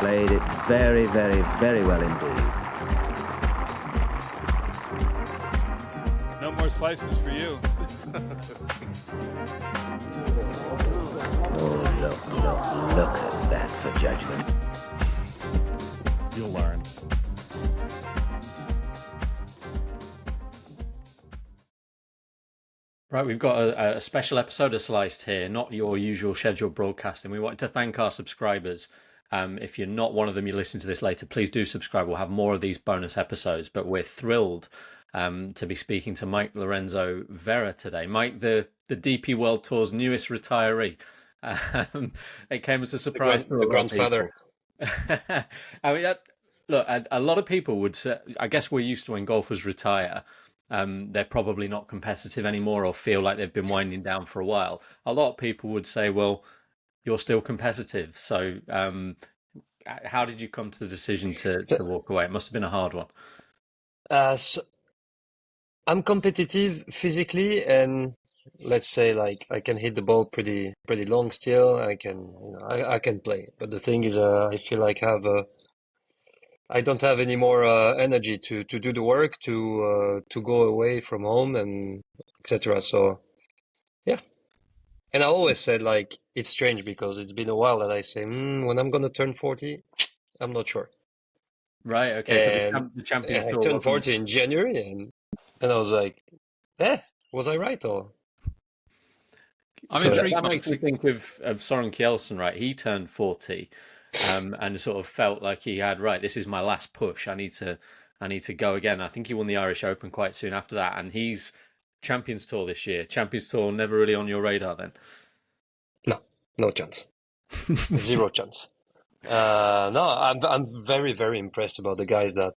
played it very, very, very well indeed. No more slices for you. Oh, look at that for judgment. You'll learn. Right, we've got a special episode of Sliced here, not your usual scheduled broadcasting. We wanted to thank our subscribers. If you're not one of them, you listen to this later, please do subscribe. We'll have more of these bonus episodes, but we're thrilled to be speaking to Mike Lorenzo-Vera today. Mike, the DP World Tour's newest retiree. It came as a surprise to a lot grandfather. of people. I mean, look, a lot of people would say, I guess we're used to when golfers retire, they're probably not competitive anymore or feel like they've been winding down for a while. A lot of people would say, well, you're still competitive. So how did you come to the decision to walk away? It must have been a hard one. So I'm competitive physically, and let's say like I can hit the ball pretty long still. I can play, but the thing is, I feel like I don't have any more energy to do the work, to go away from home and etc. So yeah, and I always said like it's strange because it's been a while that I say when I'm gonna turn 40, I'm not sure. Right. Okay. And so the Champions I Tour turned 40 in January, and I was like, was I right or? I mean, that makes me think of Soren Kjeldsen, right? He turned 40, and sort of felt like he had, right, this is my last push. I need to go again. I think he won the Irish Open quite soon after that, and he's Champions Tour this year. Champions Tour never really on your radar then? No chance. Zero chance. No, I'm very, very impressed about the guys that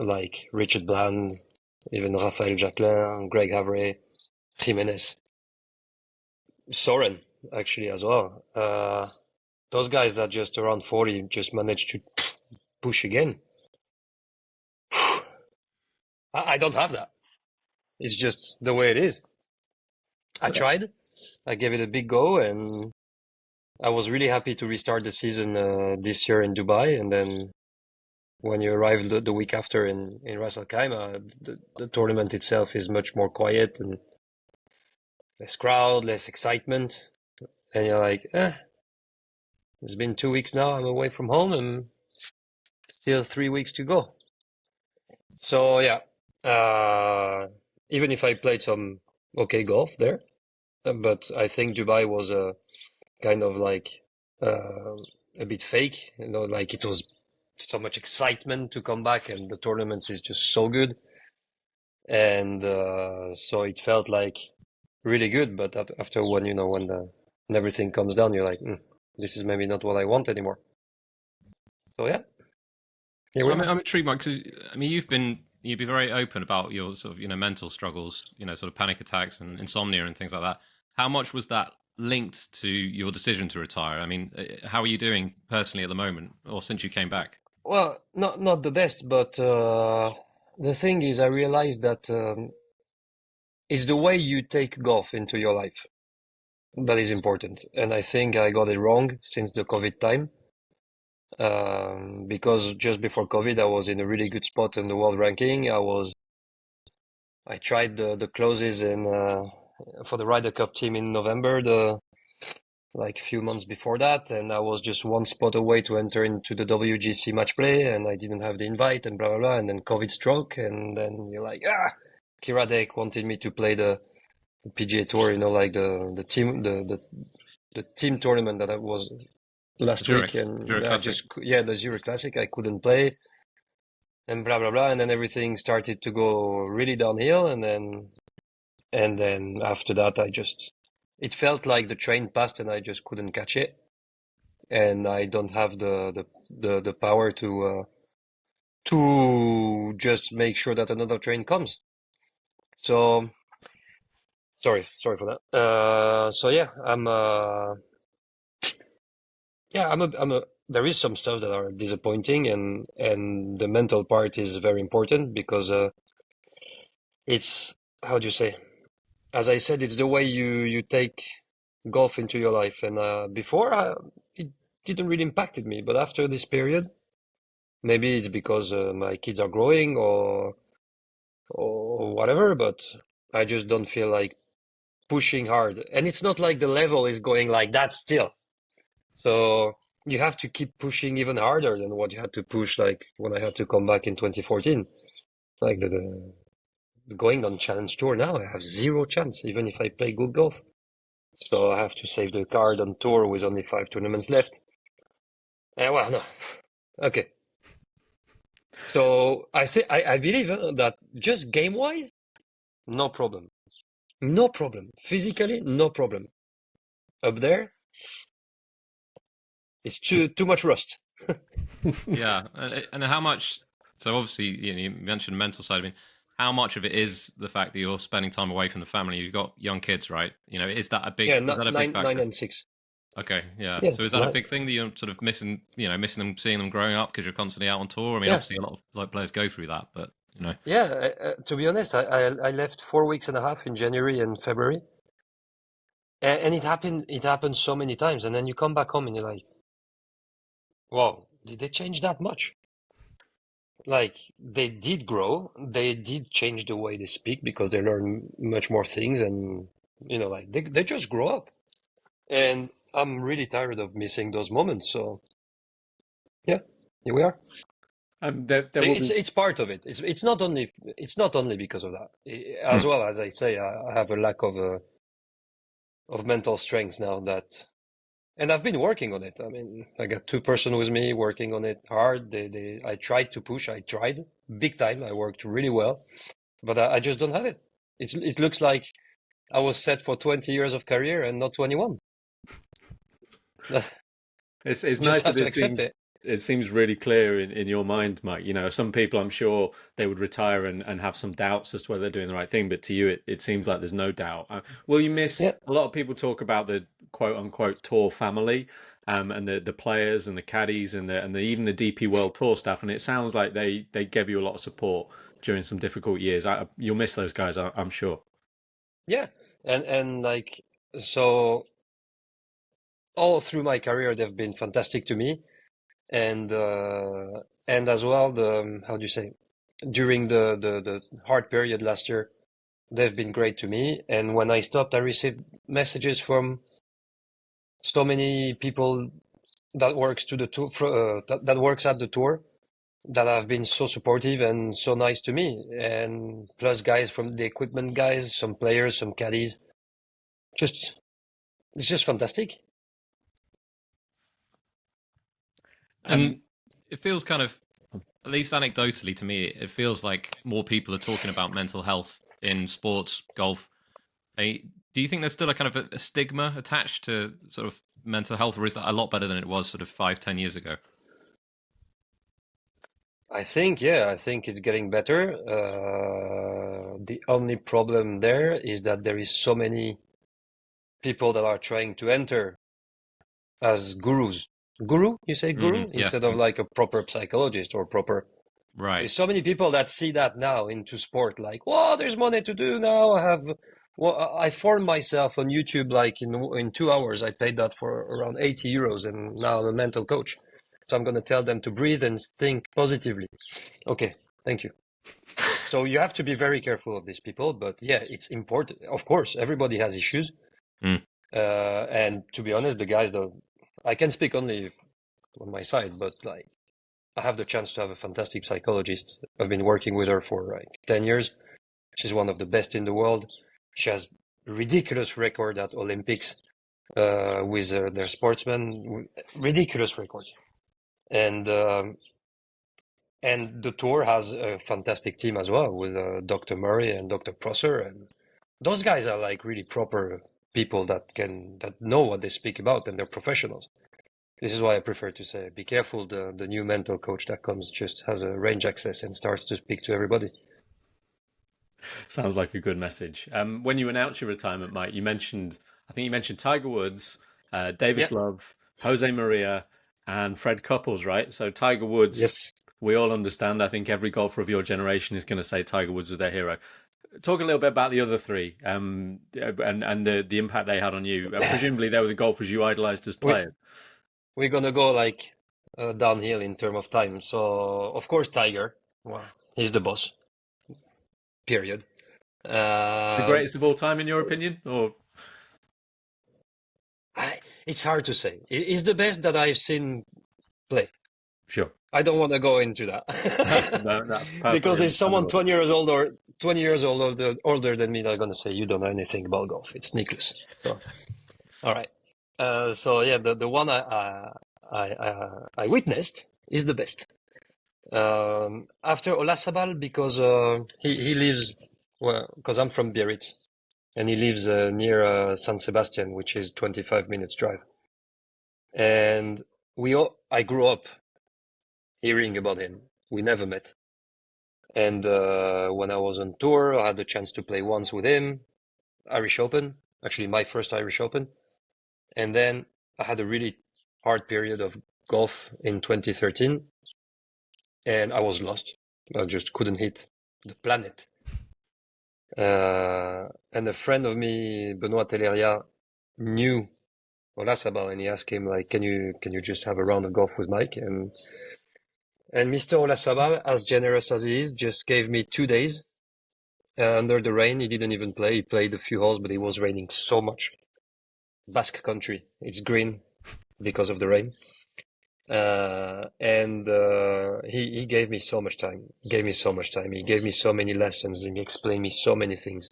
like Richard Bland, even Raphael Jacquelin, Greg Havre, Jimenez, Soren actually as well. Those guys that just around 40 just managed to push again. I don't have that. It's just the way it is. I tried. I gave it a big go, and I was really happy to restart the season this year in Dubai. And then when you arrive the week after in Ras Al Khaimah, the tournament itself is much more quiet and less crowd, less excitement. And you're like, it's been 2 weeks now. I'm away from home and still 3 weeks to go. So yeah, even if I played some okay golf there, but I think Dubai was a kind of like a bit fake, like it was so much excitement to come back, and the tournament is just so good, and so it felt like really good. But after when everything comes down, you're like, this is maybe not what I want anymore. So yeah, I'm intrigued, Mike. Because I mean, you've been very open about your sort of mental struggles, sort of panic attacks and insomnia and things like that. How much was that linked to your decision to retire? I mean, how are you doing personally at the moment, or since you came back? Well, not the best, but the thing is, I realized that it's the way you take golf into your life that is important. And I think I got it wrong since the COVID time, because just before COVID, I was in a really good spot in the world ranking. I tried the closes for the Ryder Cup team in November, like a few months before that, and I was just one spot away to enter into the WGC match play, and I didn't have the invite, and blah blah blah, and then COVID struck, and then you're like, Kiradek wanted me to play the PGA Tour, like the team tournament that I was last week, and the Zurich Classic, I couldn't play, and blah blah blah, and then everything started to go really downhill, and then after that, it felt like the train passed and I just couldn't catch it. And I don't have the power to just make sure that another train comes. So, sorry for that. So yeah, there is some stuff that are disappointing, and the mental part is very important because, it's, how do you say? As I said, it's the way you take golf into your life. And before, it didn't really impacted me. But after this period, maybe it's because my kids are growing or whatever, but I just don't feel like pushing hard. And it's not like the level is going like that still. So you have to keep pushing even harder than what you had to push, like when I had to come back in 2014. Like the going on Challenge Tour now, I have zero chance, even if I play good golf. So I have to save the card on tour with only 5 tournaments left. Well, no. Okay. So I believe that just game-wise, no problem. No problem. Physically, no problem. Up there, it's too much rust. Yeah, and how much? So obviously, you mentioned the mental side. I mean, how much of it is the fact that you're spending time away from the family? You've got young kids, right? Is that a big? Yeah, Is that a big factor? 9 and 6. Okay, yeah. Yeah, So is that a right. big thing that you're sort of missing? Missing them, seeing them growing up because you're constantly out on tour. I mean, Yeah. obviously, a lot of players go through that, but Yeah, to be honest, I left 4 weeks and a half in January and February, and it happened so many times, and then you come back home and you're like, wow, did they change that much? Like they did grow, they did change the way they speak because they learn much more things, and like they just grow up, and I'm really tired of missing those moments. So yeah, here we are. There will be... It's part of it. It's not only because of that. As well as I say, I have a lack of mental strength now and I've been working on it. I mean, I got 2 person with me working on it hard. I tried to push. I tried big time. I worked really well, but I just don't have it. It looks like I was set for 20 years of career and not 21. It's Just nice have that to accept it. It seems really clear in your mind, Mike. Some people, I'm sure, they would retire and have some doubts as to whether they're doing the right thing. But to you, it seems like there's no doubt. Will you miss? Yeah. A lot of people talk about the quote unquote tour family, and the players and the caddies and even the DP World Tour staff. And it sounds like they gave you a lot of support during some difficult years. You'll miss those guys, I'm sure. Yeah, and like so. All through my career, they've been fantastic to me, and as well how do you say, during the hard period last year, they've been great to me. And when I stopped, I received messages from so many people that works to the tour that works at the tour that have been so supportive and so nice to me, and plus guys from the equipment guys, some players, some caddies. It's just fantastic. and it feels kind of, at least anecdotally to me, it feels like more people are talking about mental health in sports, golf. Do you think there's still a kind of a stigma attached to sort of mental health, or is that a lot better than it was sort of 5-10 years ago? I think it's getting better. The only problem there is that there is so many people that are trying to enter as gurus. Guru, you say guru, Yeah. instead of like a proper psychologist or proper. Right. There's so many people that see that now into sport, like, whoa, there's money to do now. I formed myself on YouTube, like in 2 hours. I paid that for around 80 euros, and now I'm a mental coach. So I'm going to tell them to breathe and think positively. Okay, thank you. So you have to be very careful of these people, but yeah, it's important. Of course, everybody has issues. And to be honest, the guys, though, I can speak only on my side, but like, I have the chance to have a fantastic psychologist. I've been working with her for like 10 years. She's one of the best in the world. She has ridiculous record at Olympics with their sportsmen, ridiculous records. And the tour has a fantastic team as well with Dr. Murray and Dr. Prosser, and those guys are like really proper people that know what they speak about, and they're professionals. This is why I prefer to say, be careful. The new mental coach that comes just has a range access and starts to speak to everybody. Sounds like a good message. When you announced your retirement, Mike, I think you mentioned Tiger Woods, Davis Love, Jose Maria, and Fred Couples, right? So Tiger Woods, Yes. We all understand. I think every golfer of your generation is going to say Tiger Woods was their hero. Talk a little bit about the other three, and the impact they had on you. Presumably, they were the golfers you idolized as players. we're gonna go like downhill in terms of time. So of course Tiger, well, he's the boss. Period. The greatest of all time, in your opinion, or it's hard to say. He's the best that I've seen play. sure? I don't want to go into that That's perfectly because there's someone understandable. 20 years older than me. They're gonna say you don't know anything about golf. It's Nicholas. So, all right. So yeah, the one I witnessed is the best. After Olasabal, because he lives, well, because I'm from Biarritz, and he lives near San Sebastian, which is 25 minutes drive. And I grew up hearing about him. We never met. And when I was on tour, I had the chance to play once with him, Irish Open, actually my first Irish Open. And then I had a really hard period of golf in 2013, and I was lost. I just couldn't hit the planet. And a friend of me, Benoit Telleria, knew Olasabal, and he asked him, like, can you just have a round of golf with Mike? And Mr. Olasabal, as generous as he is, just gave me 2 days under the rain. He didn't even play. He played a few holes, but it was raining so much. Basque country, it's green because of the rain. He gave me so much time. He gave me so many lessons, and he explained me so many things.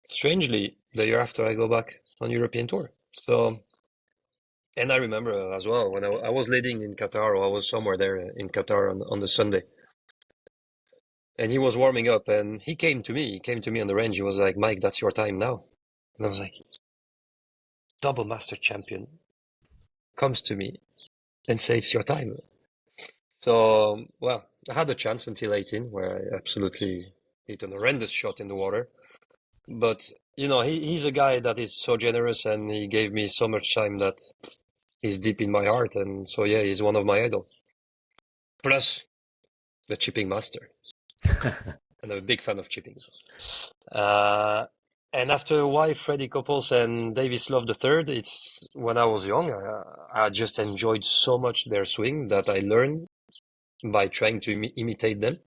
Strangely, the year after I go back on European tour. So, and I remember as well when I was leading in Qatar, or I was somewhere there in Qatar on the Sunday, and he was warming up, and he came to me on the range. He was like, "Mike, that's your time now." And I was like, double master champion comes to me and say it's your time. So, well, I had a chance until 18 where I absolutely hit an horrendous shot in the water. But, you know, he's a guy that is so generous, and he gave me so much time that he's deep in my heart. And so, yeah, he's one of my idols. Plus the chipping master. And I'm a big fan of chipping. So. And after why Freddie Couples and Davis Love III, it's when I was young, I just enjoyed so much their swing that I learned by trying to imitate them.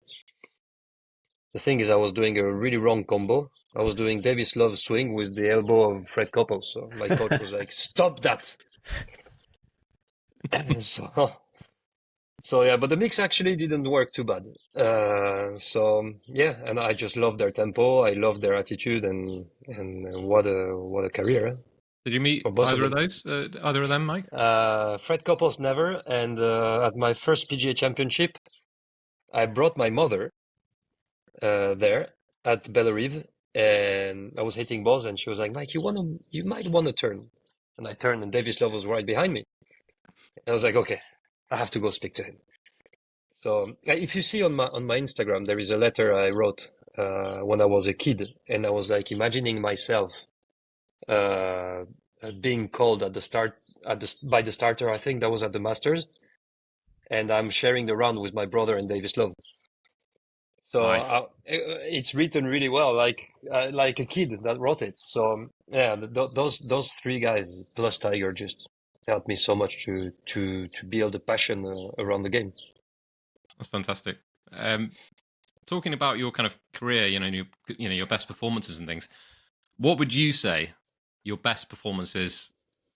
The thing is, I was doing a really wrong combo. I was doing Davis Love swing with the elbow of Fred Couples. So my coach was like, "Stop that!" So yeah, but the mix actually didn't work too bad. So yeah, and I just love their tempo. I love their attitude, and what a career. Huh? Did you meet either of them, Mike? Fred Couples never. And at my first PGA Championship, I brought my mother there at Bellerive, and I was hitting balls, and she was like, "Mike, you might want to turn." And I turned, and Davis Love was right behind me. And I was like, "Okay, I have to go speak to him." So if you see on my Instagram, there is a letter I wrote when I was a kid, and I was like imagining myself being called at the start by the starter. I think that was at the Masters, and I'm sharing the round with my brother and Davis Love. So nice. It's written really well, like a kid that wrote it. So yeah, those three guys plus Tiger just helped me so much to build a passion around the game. That's fantastic. Talking about your kind of career, your best performances and things. What would you say your best performance is,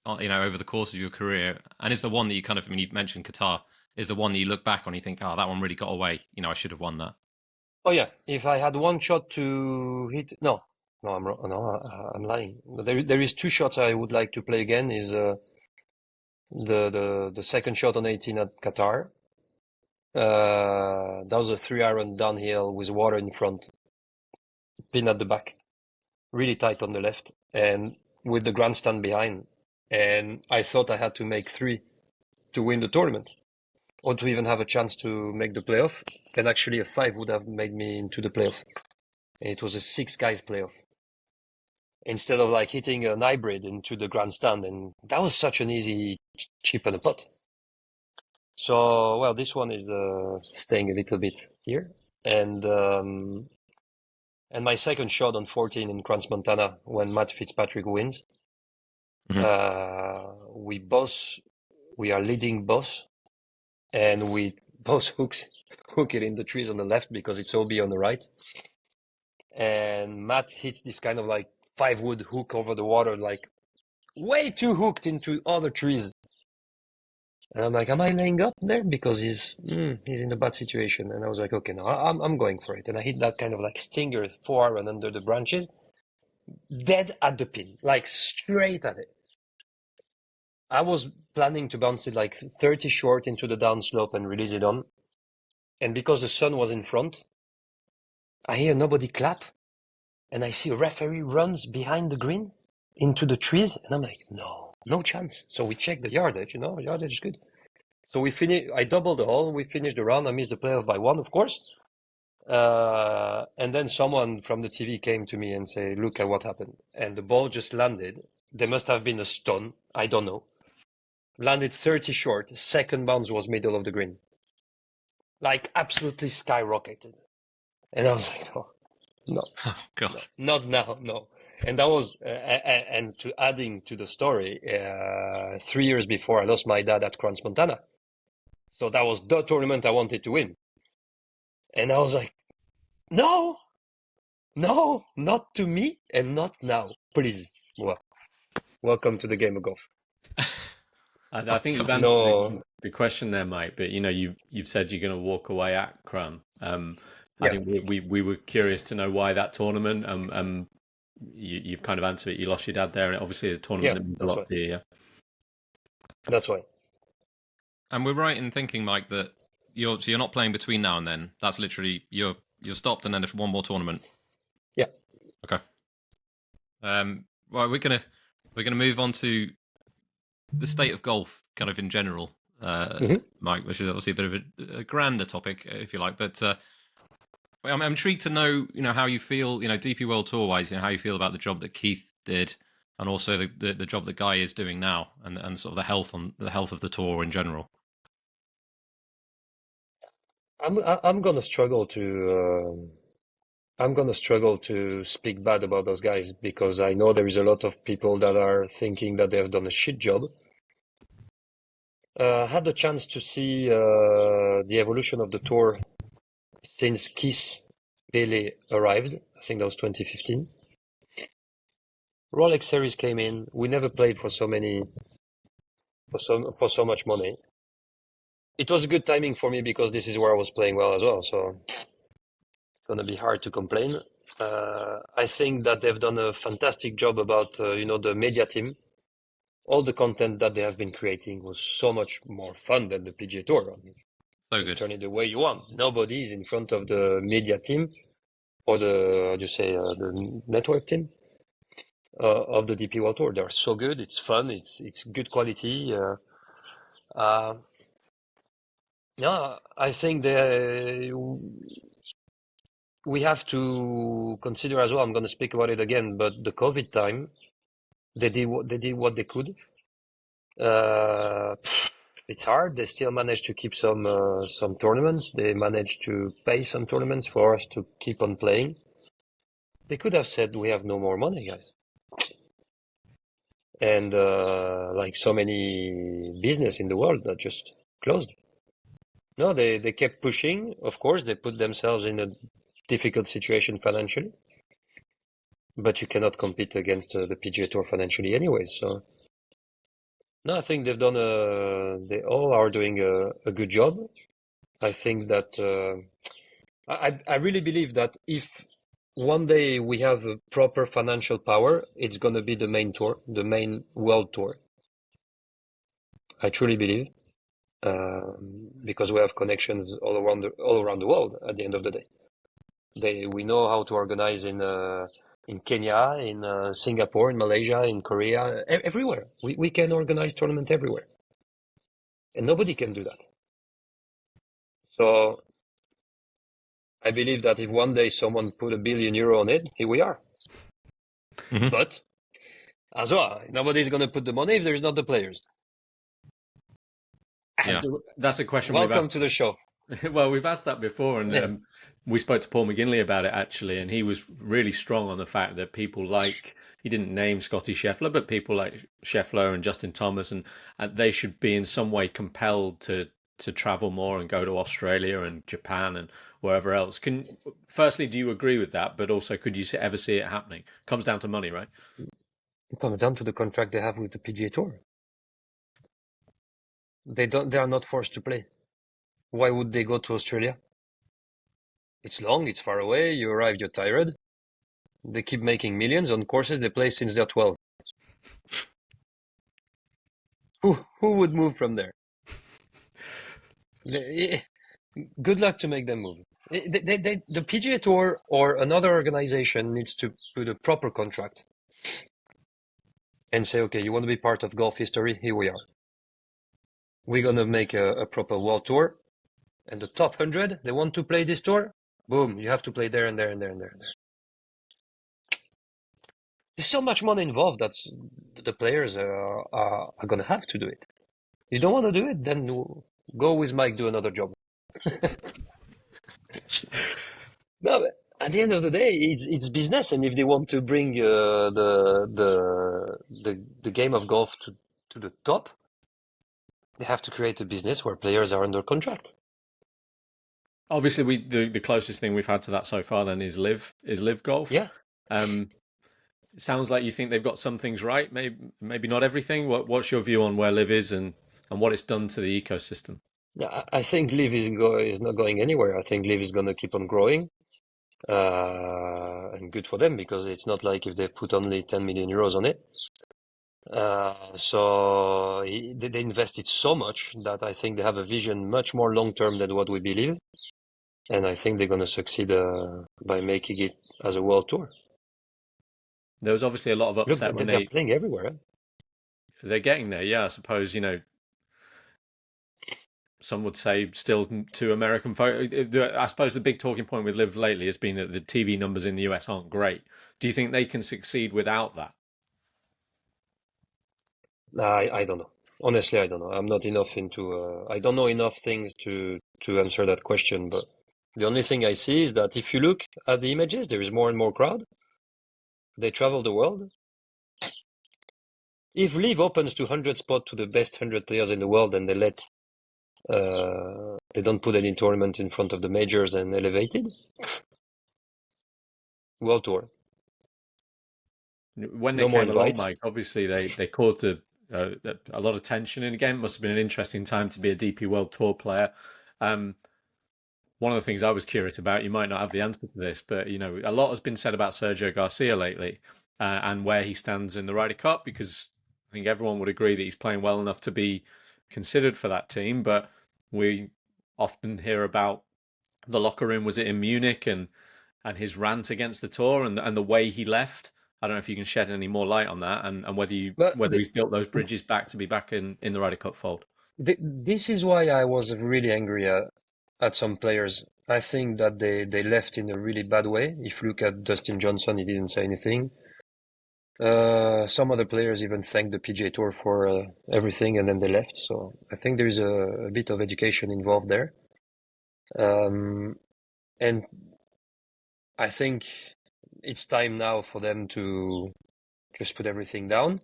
over the course of your career? And is the one that you you've mentioned Qatar, is the one that you look back on, you think, oh, that one really got away. I should have won that. Oh yeah, if I had one shot to hit, no, I'm lying. There is two shots I would like to play again. Is the second shot on 18 at Qatar. That was a 3-iron downhill with water in front, pin at the back, really tight on the left, and with the grandstand behind. And I thought I had to make 3 to win the tournament, or to even have a chance to make the playoff. And actually a 5 would have made me into the playoff. And it was a 6 guys playoff, instead of like hitting an hybrid into the grandstand. And that was such an easy chip and a putt. So, well, this one is staying a little bit here. And my second shot on 14 in Crans, Montana, when Matt Fitzpatrick wins. Mm-hmm. We both We are leading both, and we both hook it in the trees on the left because it's OB on the right. And Matt hits this kind of like 5-wood hook over the water, like way too hooked into other trees. And I'm like, am I laying up there? Because he's in a bad situation. And I was like, okay, no, I'm going for it. And I hit that kind of like stinger forehand under the branches, dead at the pin, like straight at it. I was planning to bounce it like 30 short into the downslope and release it on. And because the sun was in front, I hear nobody clap. And I see a referee runs behind the green into the trees. And I'm like, no chance. So we check the yardage, yardage is good. So I doubled the hole. We finished the round. I missed the playoff by 1, of course. And then someone from the TV came to me and say, look at what happened. And the ball just landed. There must have been a stone. I don't know. Landed 30 short. Second bounce was middle of the green. Like absolutely skyrocketed. And I was like, no, Oh God. no, not now, no. And that was, and to adding to the story, 3 years before I lost my dad at Crans, Montana. So that was the tournament I wanted to win. And I was like, no, not to me and not now, please. Well, welcome to the game of golf. I think you've answered the question there, Mike. But you've said you're going to walk away at Crum. I think we were curious to know why that tournament. You've kind of answered it. You lost your dad there, and obviously it's a tournament that means a lot to you. Yeah, that's why. And we're right in thinking, Mike, that you're not playing between now and then. That's literally you're stopped, and then there's one more tournament. Yeah. Okay. Well, we're gonna move on to the state of golf, kind of in general, Mike, which is obviously a bit of a grander topic, if you like. But I'm intrigued to know, how you feel, DP World Tour wise, how you feel about the job that Keith did, and also the job that Guy is doing now, and sort of the health of the tour in general. I'm gonna struggle to speak bad about those guys because I know there is a lot of people that are thinking that they have done a shit job. Had the chance to see the evolution of the tour since Keith Bailey arrived. I think that was 2015. Rolex Series came in. We never played for so much money. It was a good timing for me because this is where I was playing well as well. So it's going to be hard to complain. I think that they've done a fantastic job about, the media team. All the content that they have been creating was so much more fun than the PGA Tour. I mean, so good. Turn it the way you want. Nobody is in front of the media team or the network team of the DP World Tour. They're so good. It's fun. It's good quality. No, I think we have to consider as well. I'm going to speak about it again, but the COVID time, they did what they could. It's hard. They still managed to keep some tournaments. They managed to pay some tournaments for us to keep on playing. They could have said, we have no more money, guys. And like so many business in the world that just closed. No, they kept pushing. Of course, they put themselves in a difficult situation financially. But you cannot compete against the PGA Tour financially anyways. So, no, I think they've done they all are doing a good job. I think that I really believe that if one day we have a proper financial power, it's going to be the main tour, the main world tour. I truly believe. Because we have connections all around the world at the end of the day. We know how to organize in Kenya, in Singapore, in Malaysia, in Korea, everywhere. We can organize tournament everywhere. And nobody can do that. So I believe that if one day someone put €1 billion on it, here we are. Mm-hmm. But as well, nobody's going to put the money if there's not the players. Yeah. That's a question. Welcome to the show. Well, we've asked that before, and Yeah. we spoke to Paul McGinley about it actually, and he was really strong on the fact that people like, he didn't name Scotty Scheffler, but people like Scheffler and Justin Thomas, and they should be in some way compelled to travel more and go to Australia and Japan and wherever else. Firstly, do you agree with that? But also, could you ever see it happening? Comes down to money, right? It comes down to the contract they have with the PGA Tour. They are not forced to play. Why would they go to Australia? It's long, it's far away, you arrive, you're tired. They keep making millions on courses they play since they're 12. Who would move from there? Good luck to make them move. The PGA Tour or another organization needs to put a proper contract and say, okay, you want to be part of golf history? Here we are. We're going to make a proper world tour. And the top 100, they want to play this tour? Boom, you have to play there and there and there and there and there. There's so much money involved that the players are going to have to do it. If you don't want to do it, then go with Mike, do another job. No, at the end of the day, it's business, and if they want to bring the game of golf to the top, they have to create a business where players are under contract. Obviously, the closest thing we've had to that so far then is live golf. Yeah. It sounds like you think they've got some things right, maybe not everything. What's your view on where live is and what it's done to the ecosystem? Yeah, I think live is not going anywhere. I think live is going to keep on growing. And good for them, because it's not like if they put only 10 million euros on it. So they invested so much that I think they have a vision much more long term than what we believe. And I think they're going to succeed by making it as a world tour. There was obviously a lot of upset when they're playing everywhere. Huh? They're getting there, yeah. I suppose, some would say still too American. I suppose the big talking point with Live lately has been that the TV numbers in the US aren't great. Do you think they can succeed without that? I don't know. Honestly, I don't know. I'm not enough into. I don't know enough things to answer that question. But the only thing I see is that if you look at the images, there is more and more crowd. They travel the world. If Live opens 200 spots to the best 100 players in the world, and they don't put any tournament in front of the majors and elevated, world tour. When they came along, Mike, obviously they caused a lot of tension in the game. It must have been an interesting time to be a DP World Tour player. One of the things I was curious about, you might not have the answer to this, but a lot has been said about Sergio Garcia lately and where he stands in the Ryder Cup, because I think everyone would agree that he's playing well enough to be considered for that team. But we often hear about the locker room, was it in Munich, and his rant against the tour and the way he left. I don't know if you can shed any more light on that, and whether he's built those bridges back to be back in the Ryder Cup fold. This is why I was really angry at some players. I think that they left in a really bad way. If you look at Dustin Johnson, he didn't say anything. Some other players even thanked the PGA Tour for everything, and then they left. So I think there is a bit of education involved there. And I think it's time now for them to just put everything down.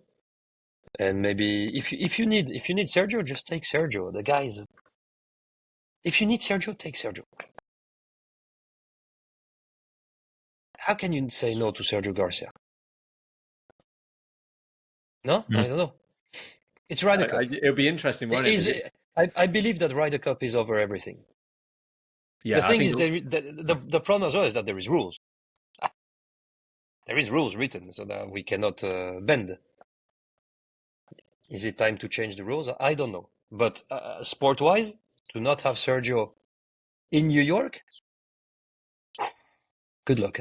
And maybe if you need Sergio, just take Sergio. The guy is. If you need Sergio, take Sergio. How can you say no to Sergio Garcia? No, I don't know. It's Ryder Cup. It'll be interesting, won't it? I believe that Ryder Cup is over everything. Yeah, the thing is, the problem as well is that there is rules. There is rules written so that we cannot bend. Is it time to change the rules? I don't know. But sport-wise, to not have Sergio in New York, good luck.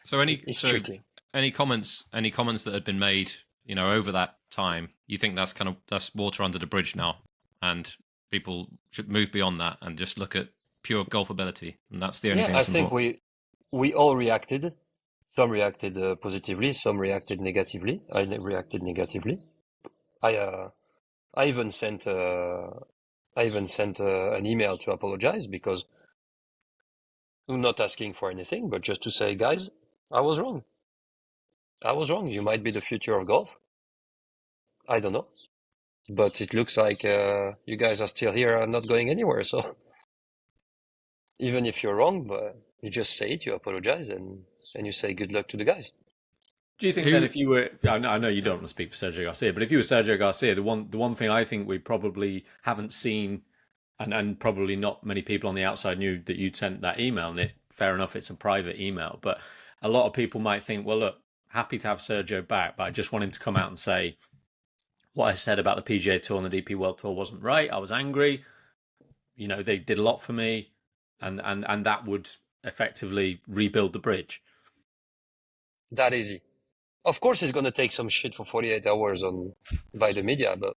So you think any comments that had been made, over that time, you think that's water under the bridge now, and people should move beyond that and just look at pure golf ability, and that's the only thing. I think we all reacted. Some reacted positively, some reacted negatively. I reacted negatively. I I even sent an email to apologize, because I'm not asking for anything, but just to say, guys, I was wrong. You might be the future of golf. I don't know. But it looks like you guys are still here and not going anywhere. So even if you're wrong, but you just say it, you apologize, and you say good luck to the guys. Do you think then, if you were, I know you don't want to speak for Sergio Garcia, but if you were Sergio Garcia, the one thing I think we probably haven't seen, and probably not many people on the outside knew that you'd sent that email, and fair enough, it's a private email, but a lot of people might think, well, look, happy to have Sergio back, but I just want him to come out and say, what I said about the PGA Tour and the DP World Tour wasn't right. I was angry. You know, they did a lot for me, and that would effectively rebuild the bridge. That easy. Of course, he's going to take some shit for 48 hours by the media, but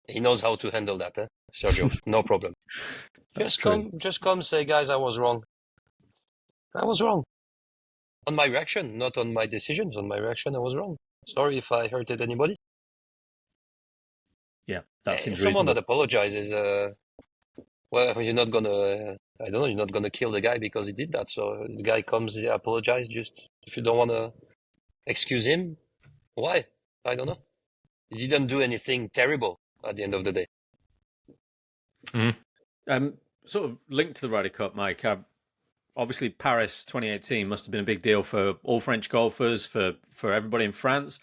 he knows how to handle that, Sergio. No problem. Just come, say, guys, I was wrong. I was wrong. On my reaction, not on my decisions. On my reaction, I was wrong. Sorry if I hurted anybody. Yeah, that seems someone reasonable. that apologizes. Well, you're not gonna. I don't know. You're not gonna kill the guy because he did that. So the guy comes, he apologizes. Just if you don't want to excuse him, why? I don't know. He didn't do anything terrible at the end of the day. Sort of linked to the Ryder Cup, Mike. Obviously, Paris 2018 must have been a big deal for all French golfers, for everybody in France.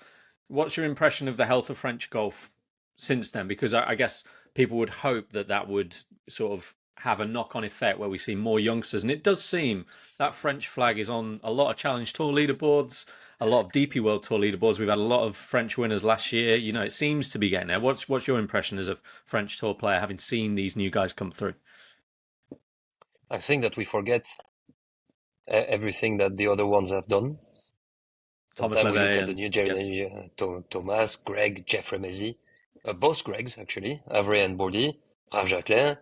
What's your impression of the health of French golf since then? Because I guess people would hope that would sort of have a knock-on effect where we see more youngsters. And it does seem that French flag is on a lot of Challenge Tour leaderboards, a lot of DP World Tour leaderboards. We've had a lot of French winners last year. You know, it seems to be getting there. What's your impression as a French Tour player, having seen these new guys come through? I think that we forget everything that the other ones have done. Thomas we look Lemay at the new generation, Thomas, Greg, Jeff Remesi, both Gregs actually, Avery and Bordy, Brave Jacquelin,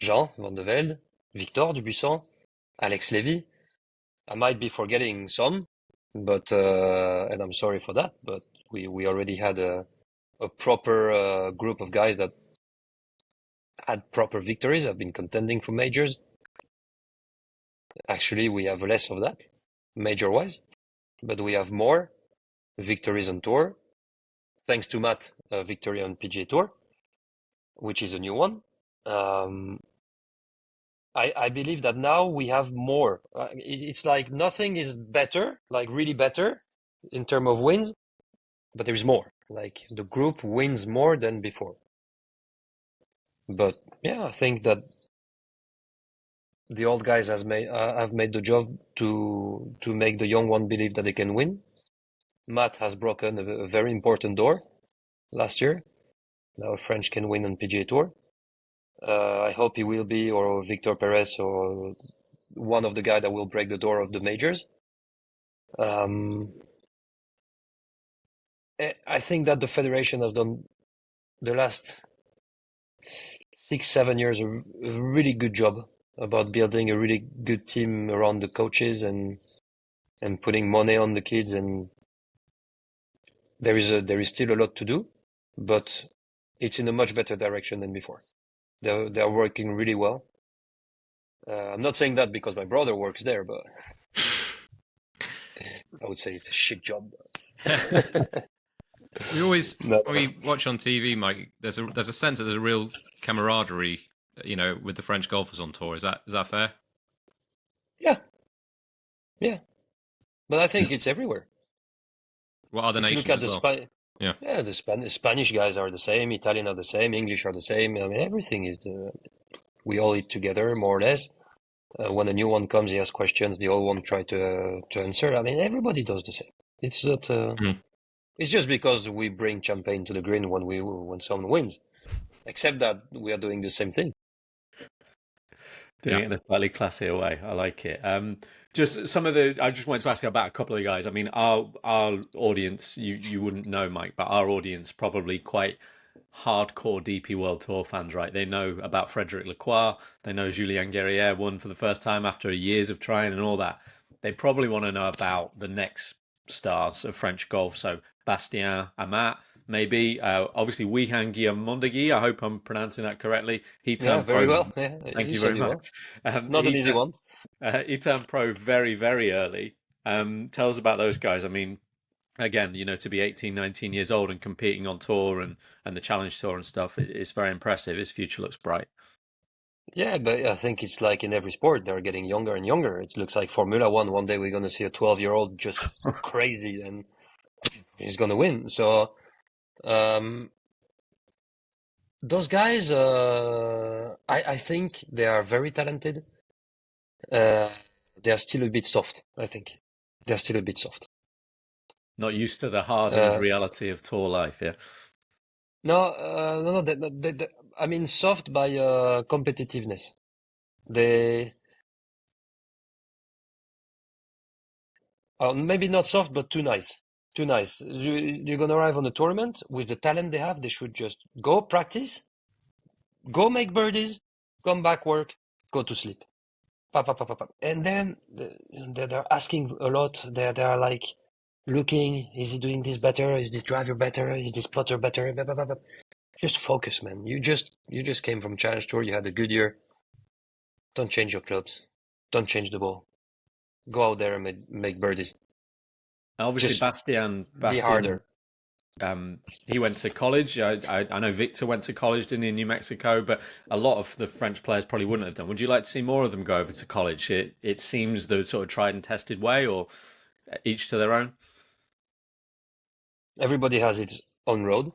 Jean Van de Velde, Victor Dubuisson, Alex Levy. I might be forgetting some, but and I'm sorry for that, but we already had a proper group of guys that had proper victories, have been contending for majors. Actually, we have less of that, major-wise, but we have more victories on tour. Thanks to Matt, victory on PGA Tour, which is a new one. I believe that now we have more. It's like nothing is better, like really better in terms of wins, but there is more. Like the group wins more than before. But yeah, I think that the old guys have made the job to make the young one believe that they can win. Matt has broken a very important door last year. Now French can win on PGA Tour. I hope he will be, or Victor Perez, or one of the guys that will break the door of the majors. I think that the federation has done the last 6-7 years a really good job about building a really good team around the coaches and putting money on the kids, and there is still a lot to do, but it's in a much better direction than before. They're working really well. I'm not saying that because my brother works there, but I would say it's a shit job. We always when we watch on TV, Mike. There's a sense that there's a real camaraderie, you know, with the French golfers on tour. Is that fair? Yeah. But I think it's everywhere. What other nations? If you look at the the Spanish guys are the same, Italian are the same, English are the same. I mean, everything is we all eat together more or less. When a new one comes, he asks questions. The old one try to answer. I mean, everybody does the same. It's not. It's just because we bring champagne to the green when someone wins. Except that we are doing the same thing. Doing it in a slightly classier way. I like it. Just some of I just wanted to ask about a couple of guys. I mean, our audience, you wouldn't know, Mike, but our audience probably quite hardcore DP World Tour fans, right? They know about Frédéric Lacroix. They know Julien Guerrier won for the first time after years of trying and all that. They probably want to know about the next stars of French golf. So Bastien, Amat, maybe. Obviously, Wihan Guillamondegui, I hope I'm pronouncing that correctly. He Yeah, turned very pro. well. Yeah, Thank you you said very it well. much. It's not an easy one. He turned pro very, very early. Tell us about those guys. I mean, again, to be 18, 19 years old and competing on tour and the Challenge Tour and stuff, it's very impressive. His future looks bright. Yeah, but I think it's like in every sport, they're getting younger and younger. It looks like Formula One. One day we're going to see a 12-year-old just crazy and he's going to win. So, those guys, I think they are very talented. They are still a bit soft, I think. They're still a bit soft. Not used to the hardened reality of tour life, yeah. No. I mean, soft by competitiveness. Maybe not soft, but too nice. Too nice. You're gonna arrive on a tournament with the talent they have. They should just go practice, go make birdies, come back work, go to sleep. And then they're asking a lot. They're like looking. Is he doing this better? Is this driver better? Is this putter better? Just focus, man. You just came from Challenge Tour. You had a good year. Don't change your clubs. Don't change the ball. Go out there and make birdies. Obviously, Just Bastian, be harder. He went to college. I know Victor went to college, didn't he, in New Mexico? But a lot of the French players probably wouldn't have done. Would you like to see more of them go over to college? It seems the sort of tried and tested way, or each to their own? Everybody has its own road.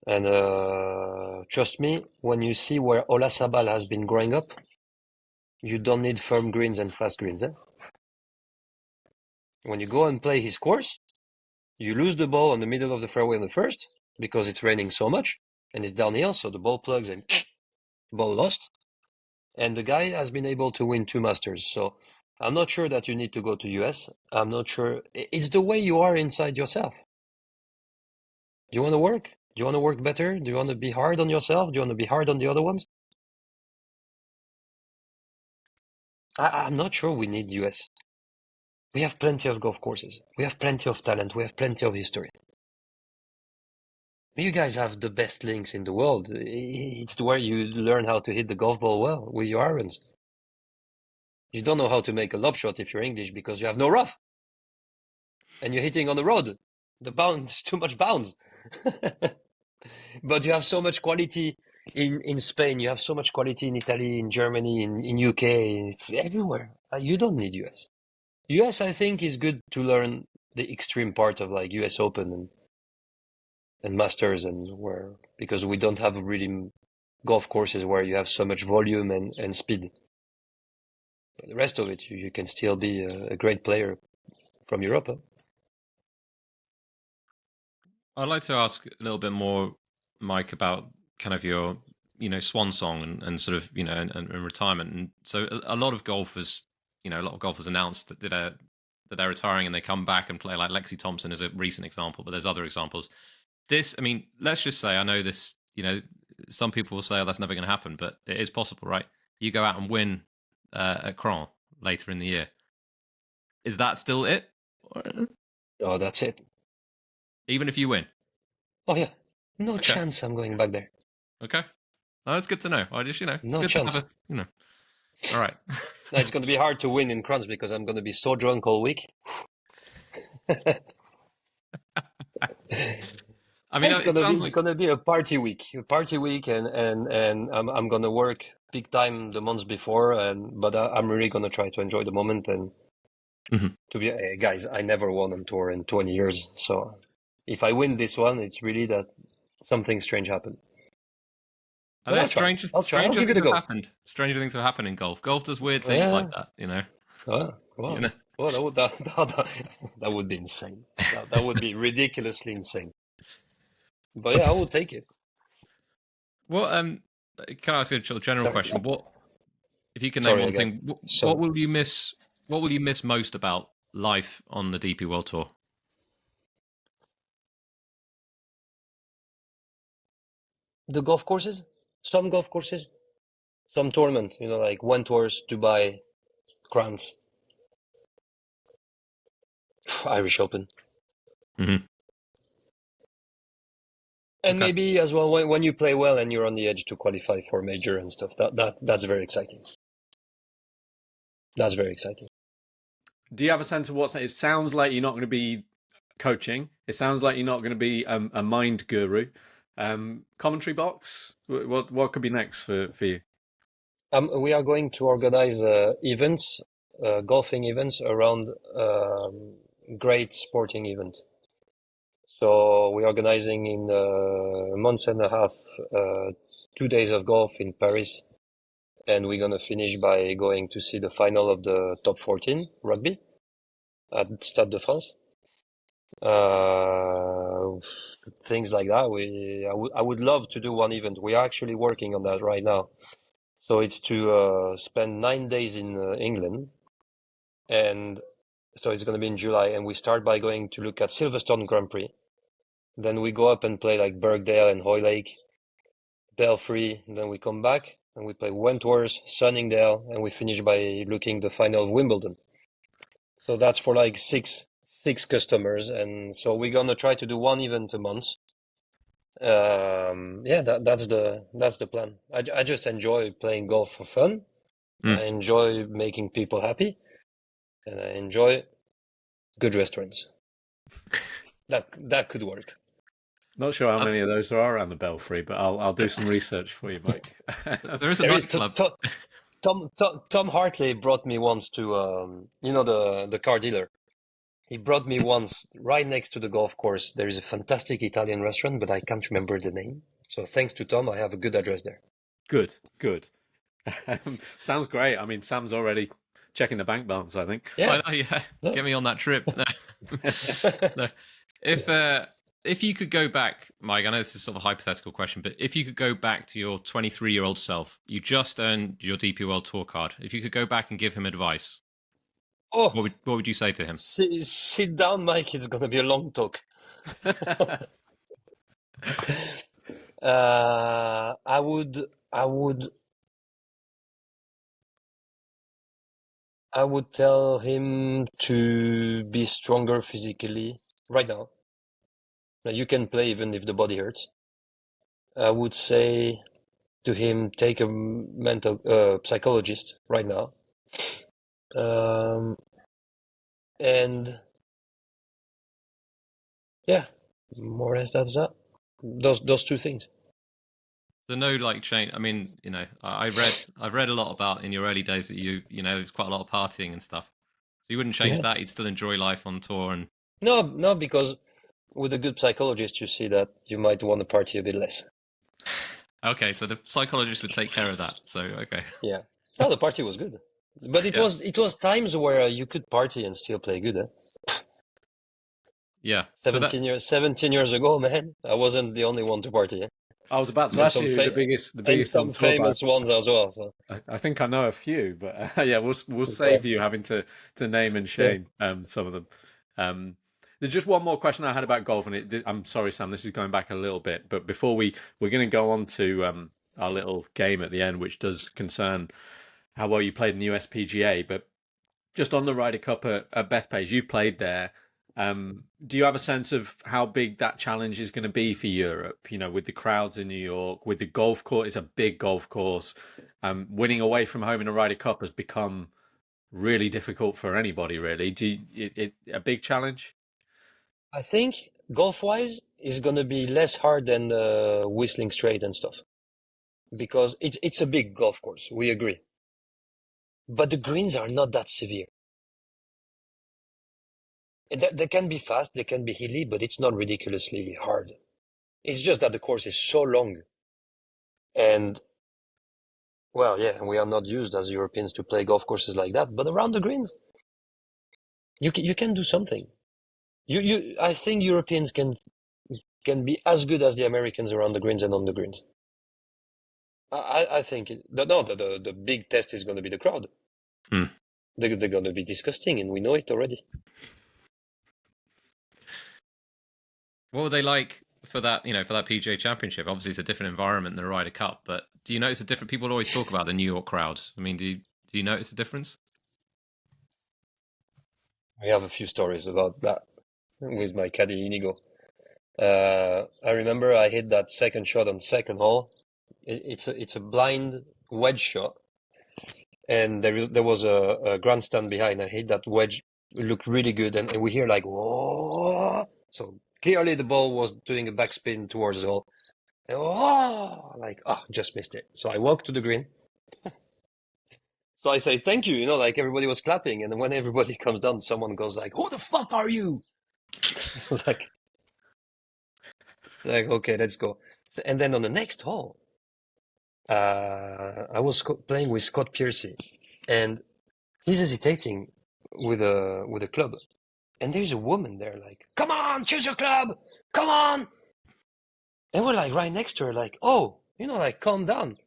And trust me, when you see where Olasabal has been growing up, you don't need firm greens and fast greens. When you go and play his course, you lose the ball on the middle of the fairway on the first because it's raining so much and it's downhill, so the ball plugs and ball lost. And the guy has been able to win 2 Masters. So I'm not sure that you need to go to US. I'm not sure. It's the way you are inside yourself. Do you want to work? Do you want to work better? Do you want to be hard on yourself? Do you want to be hard on the other ones? I'm not sure we need US. We have plenty of golf courses. We have plenty of talent. We have plenty of history. You guys have the best links in the world. It's where you learn how to hit the golf ball well with your irons. You don't know how to make a lob shot if you're English because you have no rough. And you're hitting on the road. The bounce, too much bounce. But you have so much quality in Spain. You have so much quality in Italy, in Germany, in UK, everywhere. You don't need US. US, I think, is good to learn the extreme part of like US Open and Masters because we don't have really golf courses where you have so much volume and speed. But the rest of it, you can still be a great player from Europe. Huh? I'd like to ask a little bit more, Mike, about kind of your, swan song and sort of, and retirement. And so a lot of golfers, announced that they're retiring and they come back and play. Like Lexi Thompson is a recent example, but there's other examples. Let's just say, I know this, some people will say, oh, that's never going to happen, but it is possible, right? You go out and win at Crans later in the year. Is that still it? Oh, that's it. Even if you win? Oh, yeah. No chance I'm going back there. Okay. Oh, that's good to know. I just, it's no good chance. To have all right. No, it's going to be hard to win in Crans because I'm going to be so drunk all week. It's going to be a party week, and I'm going to work big time the months before, but I'm really going to try to enjoy the moment and to be guys. I never won on tour in 20 years, so if I win this one, it's really that something strange happened. Stranger things have happened. Stranger things have happened in golf. Golf does weird things like that, Well, that would be insane. That would be ridiculously insane. But yeah, I will take it. Well, can I ask you a general question? What, if you can name one thing, what will you miss? What will you miss most about life on the DP World Tour? The golf courses, some golf courses, some tournament. Like Wentworth, Dubai, Crans, Irish Open. And Okay. maybe as well when you play well and you're on the edge to qualify for major and stuff. That's very exciting. That's very exciting. Do you have a sense of what's? It sounds like you're not going to be coaching. It sounds like you're not going to be a mind guru. Commentary box. What could be next for you? We are going to organize events, golfing events around great sporting events. So we're organizing in a month and a half 2 days of golf in Paris, and we're gonna finish by going to see the final of the top 14 rugby at Stade de France. Things like that. I would love to do one event. We are actually working on that right now. So it's to spend 9 days in England, and so it's going to be in July, and we start by going to look at Silverstone Grand Prix. Then we go up and play like Birkdale and Hoylake, Belfry. Then we come back and we play Wentworth, Sunningdale, and we finish by looking the final of Wimbledon. So that's for like six customers, and so we're gonna try to do one event a month. That's the plan. I just enjoy playing golf for fun. I enjoy making people happy, and I enjoy good restaurants. That could work. Not sure how many of those there are around the Belfry, but I'll do some research for you, Mike. There is a nightclub. Tom Hartley brought me once to the car dealer. He brought me once right next to the golf course. There is a fantastic Italian restaurant, but I can't remember the name. So thanks to Tom, I have a good address there. Good. Sounds great. I mean, Sam's already checking the bank balance, I think. Yeah. I know, yeah. Get me on that trip. No. If you could go back, Mike, I know this is sort of a hypothetical question, but if you could go back to your 23-year-old self, you just earned your DP World Tour card. If you could go back and give him advice, what would you say to him? Sit down, Mike. It's gonna be a long talk. I would tell him to be stronger physically right now. You can play even if the body hurts. I would say to him, take a mental psychologist right now. And yeah, more or less that's that. Those two things. So no like change. I mean, I've read a lot about in your early days that there's quite a lot of partying and stuff. So you wouldn't change that. You'd still enjoy life on tour and no, because with a good psychologist, you see that you might want to party a bit less. Okay, so the psychologist would take care of that. So okay. Yeah. No, the party was good, but it was times where you could party and still play good. Yeah. 17 years ago, man, I wasn't the only one to party. I was about to ask you the biggest some famous ones as well. So I think I know a few, but we'll save you having to name and shame some of them. There's just one more question I had about golf, and I'm sorry, Sam, this is going back a little bit, but before we're going to go on to our little game at the end, which does concern how well you played in the USPGA, but just on the Ryder Cup at Bethpage, you've played there. Do you have a sense of how big that challenge is going to be for Europe? With the crowds in New York, with the golf course, it's a big golf course. Winning away from home in a Ryder Cup has become really difficult for anybody, really. A big challenge? I think golf-wise is going to be less hard than Whistling Straight and stuff, because it's a big golf course. We agree, but the greens are not that severe. They can be fast, they can be hilly, but it's not ridiculously hard. It's just that the course is so long. And, well, yeah, we are not used as Europeans to play golf courses like that, but around the greens, you can do something. I think Europeans can be as good as the Americans around the greens and on the greens. I think the big test is going to be the crowd. They're going to be disgusting, and we know it already. What were they like for that, for that PGA Championship? Obviously, it's a different environment than the Ryder Cup, but do you notice a different? People always talk about the New York crowds. I mean, do you notice a difference? We have a few stories about that with my caddy Inigo. I remember I hit that second shot on second hole. It's a blind wedge shot, and there was a grandstand behind. I hit that wedge, it looked really good, and we hear like whoa. So clearly the ball was doing a backspin towards the hole. And, just missed it. So I walked to the green. So I say thank you, like everybody was clapping, and when everybody comes down, someone goes like, "Who the fuck are you?" like okay, let's go. And then on the next hole, I was playing with Scott Piercy, and he's hesitating with a club, and there's a woman there like, "Come on, choose your club, come on!" And we're like right next to her, like, "Oh, like calm down."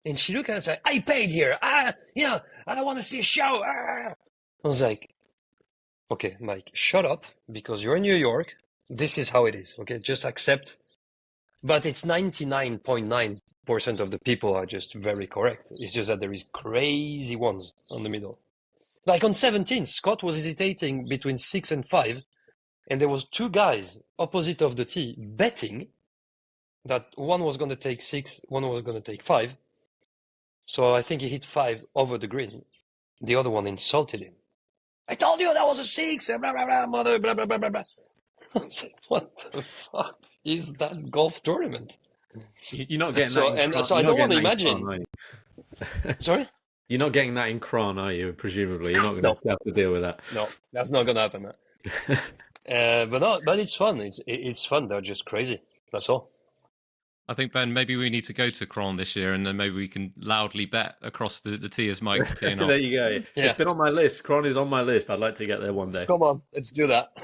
And she looked at us like, "I paid here. I want to see a show." I was like, "Okay, Mike, shut up, because you're in New York. This is how it is. Okay, just accept." But it's 99.9% of the people are just very correct. It's just that there is crazy ones on the middle. Like on 17, Scott was hesitating between 6 and 5, and there was 2 guys opposite of the tee betting that one was going to take 6, one was going to take 5. So I think he hit 5 over the green. The other one insulted him. "I told you that was a 6, blah, blah, blah, mother, blah, blah, blah, blah, blah." I was like, what the fuck is that golf tournament? You're not getting so, that. And so I don't want to imagine. Cron, Sorry? You're not getting that in Cron, are you? Presumably, you're not going to have to deal with that. No, that's not going to happen. But it's fun. It's fun. They're just crazy. That's all. I think, Ben, maybe we need to go to Cron this year, and then maybe we can loudly bet across the tee as Mike's teeing off. There you go. Yeah. It's been on my list. Cron is on my list. I'd like to get there one day. Come on, let's do that.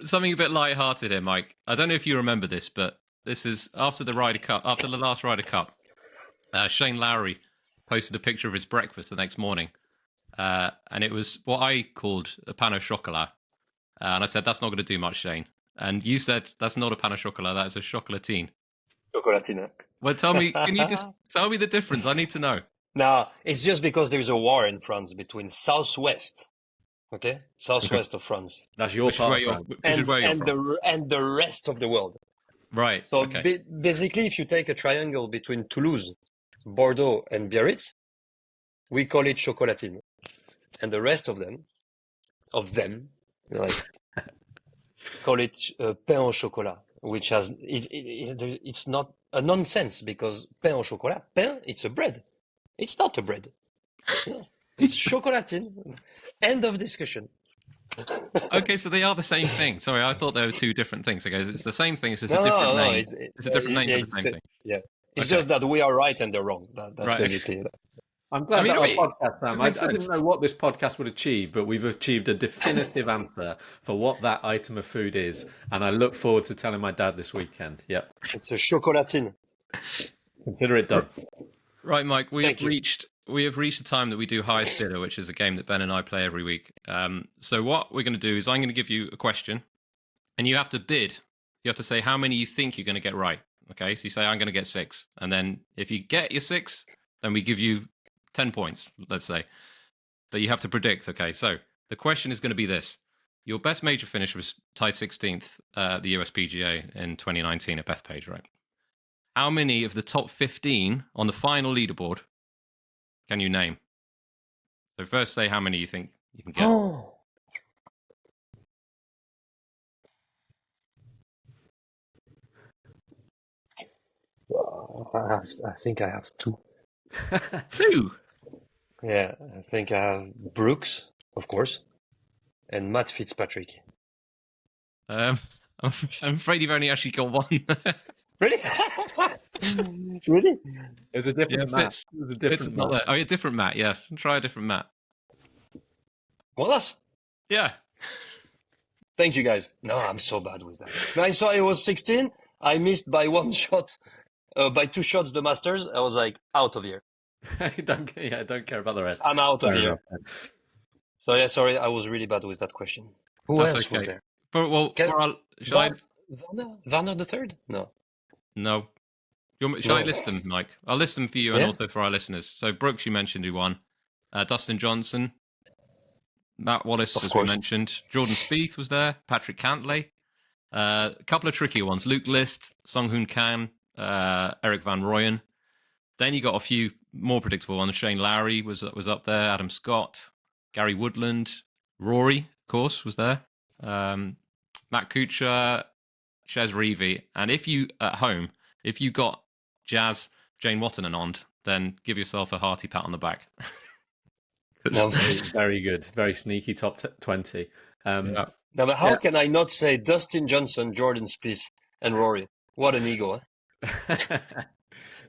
Something a bit light-hearted here, Mike. I don't know if you remember this, but this is after the Ryder Cup, after the last Ryder Cup. Shane Lowry posted a picture of his breakfast the next morning, and it was what I called a pan au chocolat. And I said, "That's not going to do much, Shane." And you said, "That's not a pan au chocolat, that's a chocolatine." Chocolatine. Well, can you just tell me the difference? I need to know. No, it's just because there's a war in France between southwest of France. That's your part. And the rest of the world. Right. So okay. basically, if you take a triangle between Toulouse, Bordeaux, and Biarritz, we call it Chocolatine. And the rest of them, like, call it pain au chocolat, which has it's not a nonsense, because pain au chocolat, pain, it's a bread. It's not a bread. No, it's chocolatine. End of discussion. Okay, so they are the same thing. Sorry, I thought they were 2 different things. Okay, it's the same thing. It's just a different name. It's a different name for the same thing. Yeah, it's just that we are right and they're wrong. That's right. Basically it. I'm glad that our podcast, Sam. I didn't know what this podcast would achieve, but we've achieved a definitive answer for what that item of food is, and I look forward to telling my dad this weekend. Yep, it's a chocolatine. Consider it done. Right, Mike. We have reached a time that we do highest bidder, which is a game that Ben and I play every week. So what we're going to do is I'm going to give you a question, and you have to bid. You have to say how many you think you're going to get right. Okay, so you say I'm going to get 6, and then if you get your 6, then we give you 10 points, let's say. But you have to predict, okay? So the question is going to be this. Your best major finish was tied 16th at the USPGA in 2019 at Bethpage, right? How many of the top 15 on the final leaderboard can you name? So first say how many you think you can get. Oh. Well, I think I have 2. 2? Yeah, I think I have Brooks, of course, and Matt Fitzpatrick. I'm afraid you've only actually got 1. Really? Really? There's a different Matt. There's a different Matt. Oh, yeah, different Matt, yes. Try a different Matt. Wallace? Yeah. Thank you, guys. No, I'm so bad with that. I saw it was 16. I missed by 1 shot, by 2 shots the Masters. I was like, out of here. I don't care about the rest. I'm out of here. So yeah, sorry, I was really bad with that question. Who else was there? Warner the third? No. No. Shall I list them, Mike? I'll list them for you and also for our listeners. So Brooks, you mentioned who won. Dustin Johnson, Matt Wallace, as we mentioned. Jordan Spieth was there. Patrick Cantlay, A couple of trickier ones: Luke List, Sung Hoon Kang, Eric Van Rooyen. Then you got a few more predictable ones. Shane Lowry was up there. Adam Scott, Gary Woodland, Rory, of course, was there. Matt Kuchar, Chez Reavie. And if you got Jazz, Jane Watterson on, then give yourself a hearty pat on the back. No. Very good. Very sneaky top 20. Yeah. Now, but how can I not say Dustin Johnson, Jordan Spieth, and Rory? What an ego, huh?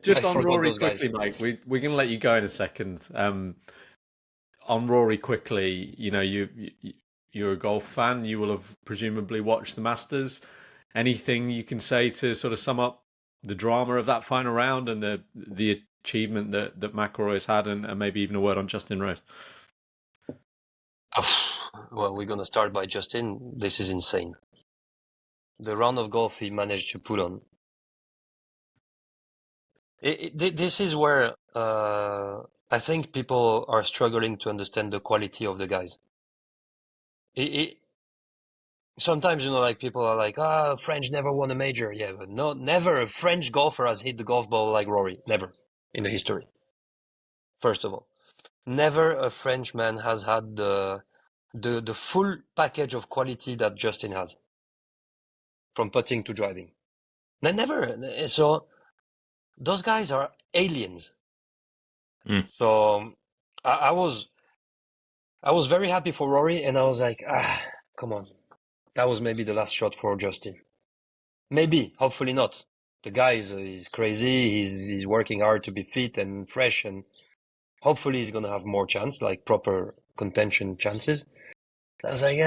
Just I on forgot Rory those guys. quickly, Mike. We're going to let you go in a second. On Rory quickly, you're a golf fan. You will have presumably watched the Masters. Anything you can say to sort of sum up the drama of that final round and the achievement that McIlroy has had, and maybe even a word on Justin Rose? Well, we're going to start by Justin. This is insane. The round of golf he managed to put on. This is where I think people are struggling to understand the quality of the guys. Sometimes, like people are like, French never won a major. Yeah, but no, never a French golfer has hit the golf ball like Rory. Never in the history. First of all, never a Frenchman has had the full package of quality that Justin has, from putting to driving. Never. So those guys are aliens. So I was very happy for Rory, and I was like, come on. That was maybe the last shot for Justin. Maybe, hopefully not. The guy is crazy. He's working hard to be fit and fresh, and hopefully he's gonna have more chance, like proper contention chances. I was like,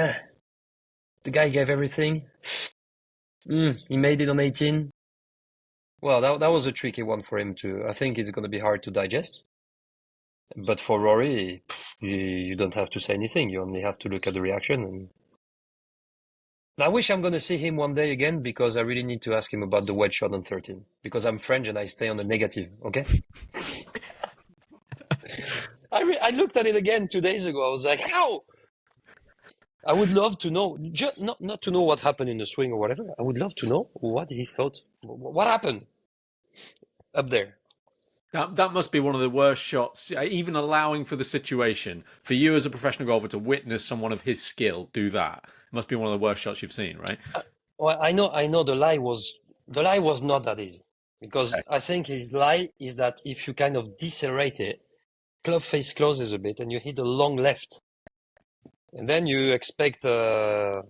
the guy gave everything. He made it on 18. Well, that was a tricky one for him too. I think it's gonna be hard to digest. But for Rory, you don't have to say anything. You only have to look at the reaction. And I wish I'm going to see him one day again, because I really need to ask him about the wedge shot on 13. Because I'm French and I stay on the negative, okay? I looked at it again 2 days ago. I was like, how? I would love to know, not to know what happened in the swing or whatever. I would love to know what he thought. What happened up there? That must be one of the worst shots, even allowing for the situation. For you as a professional golfer to witness someone of his skill do that, it must be one of the worst shots you've seen, right? Well, I know the lie was not that easy, because okay. I think his lie is that if you kind of decelerate it, club face closes a bit and you hit a long left, and then you expect Kisbel.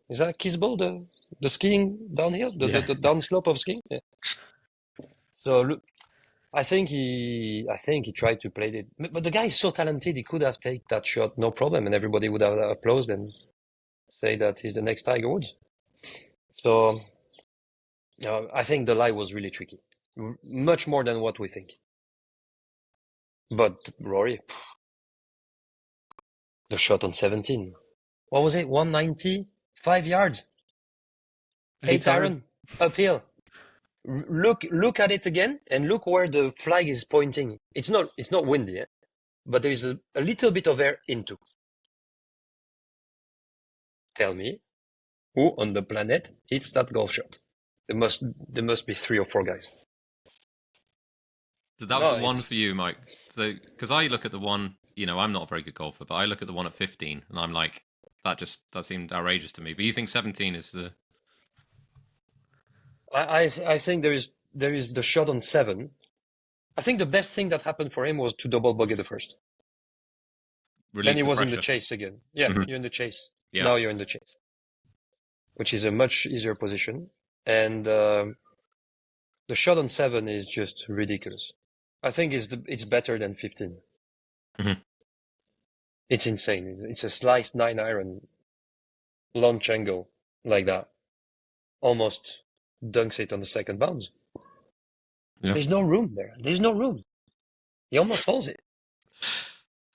Is that Kisbel, the skiing downhill, the downslope of skiing? Yeah. So look, I think he tried to play it, but the guy is so talented. He could have taken that shot, no problem, and everybody would have applauded and say that he's the next Tiger Woods. So I think the lie was really tricky, much more than what we think. But Rory, the shot on 17, what was it? 190, 5 yards, 8 iron, uphill. Look at it again, and look where the flag is pointing. It's not windy, but there is a little bit of air into. Tell me, who on the planet hits that golf shot? There must be 3 or 4 guys. So that was the one for you, Mike. So because I look at the one, I'm not a very good golfer, but I look at the one at 15, and I'm like, that seemed outrageous to me. But you think 17 is the? I think there is the shot on 7. I think the best thing that happened for him was to double bogey the first. Then he was in the chase again. Yeah, You're in the chase. Yeah. Now you're in the chase, which is a much easier position. And the shot on 7 is just ridiculous. I think it's better than 15. Mm-hmm. It's insane. It's a sliced 9 iron launch angle like that. Almost dunks it on the second bounce. Yeah. There's no room there. There's no room. He almost holds it.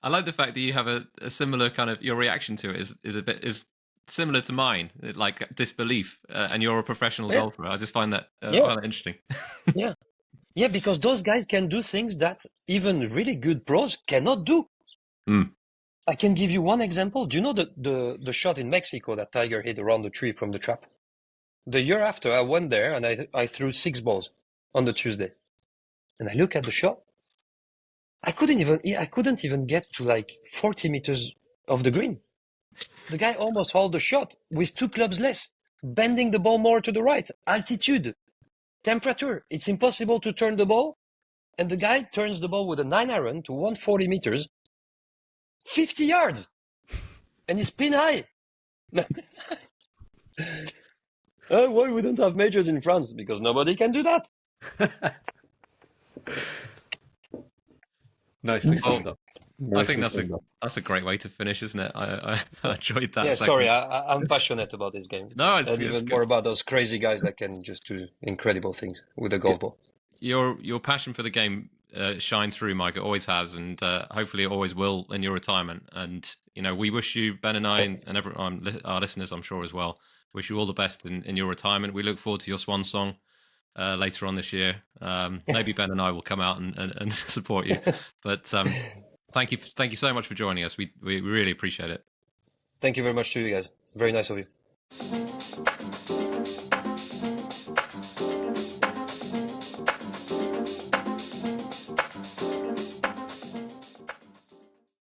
I like the fact that you have a similar kind of, your reaction to it is similar to mine, like disbelief, and you're a professional golfer. I just find that quite interesting. Yeah, because those guys can do things that even really good pros cannot do. I can give you one example. Do you know the shot in Mexico that Tiger hit around the tree from the trap? The year after, I went there and I threw 6 balls on the Tuesday. And I look at the shot. I couldn't even get to like 40 meters of the green. The guy almost hauled the shot with 2 clubs less, bending the ball more to the right. Altitude, temperature. It's impossible to turn the ball. And the guy turns the ball with a 9-iron to 140 meters, 50 yards. And he's pin high. Why we don't have majors in France? Because nobody can do that. Nicely summed up. I think that's a great way to finish, isn't it? I enjoyed that. Yeah, segment. sorry, I'm passionate about this game. No, and even more about those crazy guys that can just do incredible things with a golf ball. Your passion for the game shines through, Mike. It always has, and hopefully it always will in your retirement. And we wish you, Ben and I, and everyone, our listeners, I'm sure as well, wish you all the best in your retirement. We look forward to your swan song later on this year. Maybe Ben and I will come out and support you. But thank you so much for joining us. We really appreciate it. Thank you very much to you guys. Very nice of you.